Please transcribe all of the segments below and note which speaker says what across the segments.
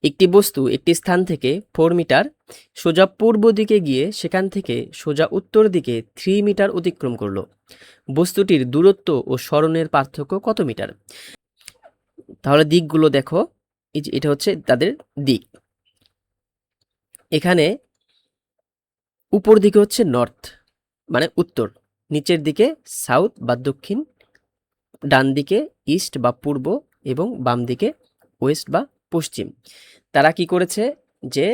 Speaker 1: একটি বস্তু একটি স্থান থেকে 4 মিটার সোজা পূর্ব দিকে গিয়ে সেখান থেকে সোজা উত্তর দিকে 3 মিটার অতিক্রম করলো। বস্তুটির দূরত্ব ও সরণের পার্থক্য কত মিটার? তাহলে দিকগুলো দেখো, এই যে এটা হচ্ছে তাদের দিক। এখানে উপর দিকে হচ্ছে নর্থ মানে উত্তর, নিচের দিকে সাউথ বা দক্ষিণ, ডান দিকে ইস্ট বা পূর্ব এবং বাম দিকে ওয়েস্ট বা পশ্চিম। তারা কি করেছে যে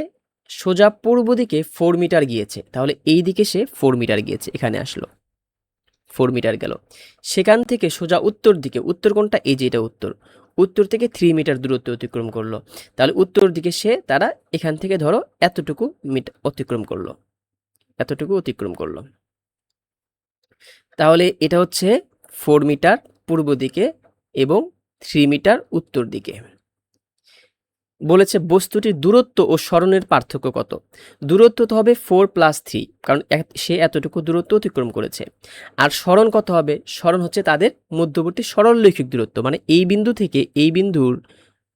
Speaker 1: সোজা পূর্ব দিকে 4 মিটার গিয়েছে, তাহলে এই দিকে সে 4 মিটার গিয়েছে, এখানে আসলো 4 মিটার গেল। সেখান থেকে সোজা উত্তর দিকে, উত্তর কোনটা? এই যে এটা উত্তর, উত্তর থেকে 3 মিটার দূরত্ব অতিক্রম করলো। তাহলে উত্তর দিকে তারা এখান থেকে ধরো এতটুকু মিটার অতিক্রম করলো, এতটুকু অতিক্রম করলো। তাহলে এটা হচ্ছে 4 মিটার পূর্ব দিকে এবং 3 মিটার উত্তর দিকে। বলেছে বস্তুটির দূরত্ব ও সরণের পার্থক্য কত? দূরত্ব তো হবে 4 + 3, কারণ সে এতটুকু দূরত্ব অতিক্রম করেছে। আর সরণ কত হবে? সরণ হচ্ছে তাদের মধ্যবর্তী সরলরৈখিক দূরত্ব, মানে এই বিন্দু থেকে এই বিন্দুর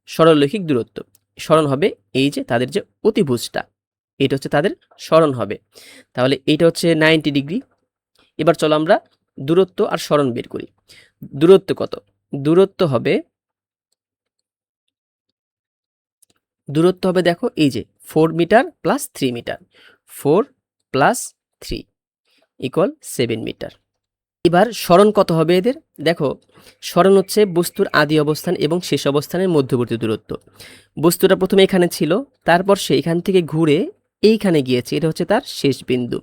Speaker 1: সরলরৈখিক দূরত্ব। সরণ হবে এই যে তাদের যে অতিভুজটা, এটা হচ্ছে তাদের সরণ হবে। তাহলে এইটা হচ্ছে 90 ডিগ্রি। এবার চলো আমরা দূরত্ব আর সরণ বের করি। দূরত্ব কত? দূরত্ব হবে দেখো এই যে 4 মিটার প্লাস 3 মিটার, 4 + 3 = 7 মিটার। এবার সরণ কত হবে এদের? দেখো, সরণ হচ্ছে বস্তুর আদি অবস্থান এবং শেষ অবস্থানের মধ্যবর্তী দূরত্ব। বস্তুটা প্রথমে এখানে ছিল, তারপর সে এখান থেকে ঘুরে এইখানে গিয়েছে, এটা হচ্ছে তার শেষ বিন্দু।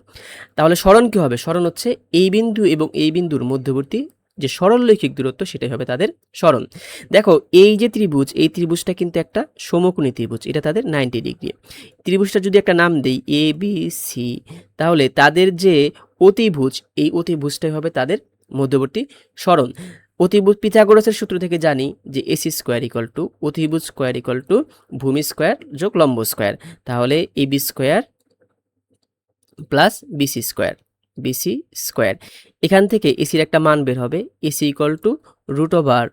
Speaker 1: তাহলে সরণ কি হবে? সরণ হচ্ছে এই বিন্দু এবং এই বিন্দুর মধ্যবর্তী যে সরলরৈখিক দূরত্ব, সেটাই হবে তাদের সরণ। দেখো এই যে ত্রিভুজ, এই ত্রিভুজটা কিন্তু একটা সমকোণী ত্রিভুজ, এটা তাদের 90 ডিগ্রি। ত্রিভুজটা যদি একটা নাম দেই এ বি সি, তাহলে তাদের যে অতিভুজ, এই অতিভুজটাই হবে তাদের মধ্যবর্তী সরণ। অতিভুজ পিথাগোরাসের সূত্র থেকে জানি যে AC² = অতিভুজ স্কয়ার = ভূমি স্কয়ার যোগ লম্ব স্কয়ার। তাহলে AB² প্লাস BC স্কয়ার। এখান থেকে এসির একটা মান বের হবে, AC = √,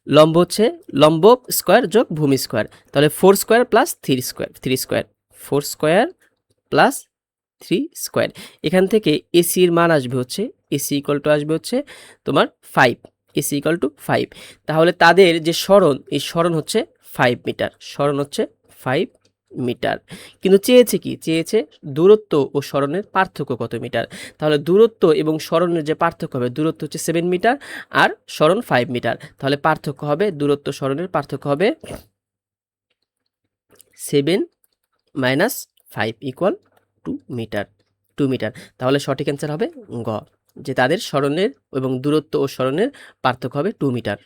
Speaker 1: লম্ব হচ্ছে লম্ব স্কয়ার যোগ ভূমি স্কয়ার। তাহলে 4 square plus 3 square, 4 square plus 3 square. এখান থেকে এসির মান আসবে হচ্ছে, AC আসবে হচ্ছে তোমার 5, AC = 5। তাহলে তাদের যে সরণ, এই সরণ হচ্ছে 5 মিটার, সরণ হচ্ছে 5 মিটার। কিন্তু চেয়েছে কি? চেয়েছে দূরত্ব ও সরণের পার্থক্য কত মিটার। তাহলে দূরত্ব এবং সরণের যে পার্থক্য হবে, দূরত্ব হচ্ছে 7 মিটার আর সরণ 5 মিটার। তাহলে পার্থক্য হবে, দূরত্ব সরণের পার্থক্য হবে 7 - 5 = 2 মিটার, 2 মিটার। তাহলে সঠিক অ্যান্সার হবে গ, যে তাদের সরণের এবং দূরত্ব ও সরণের পার্থক্য হবে 2 মিটার।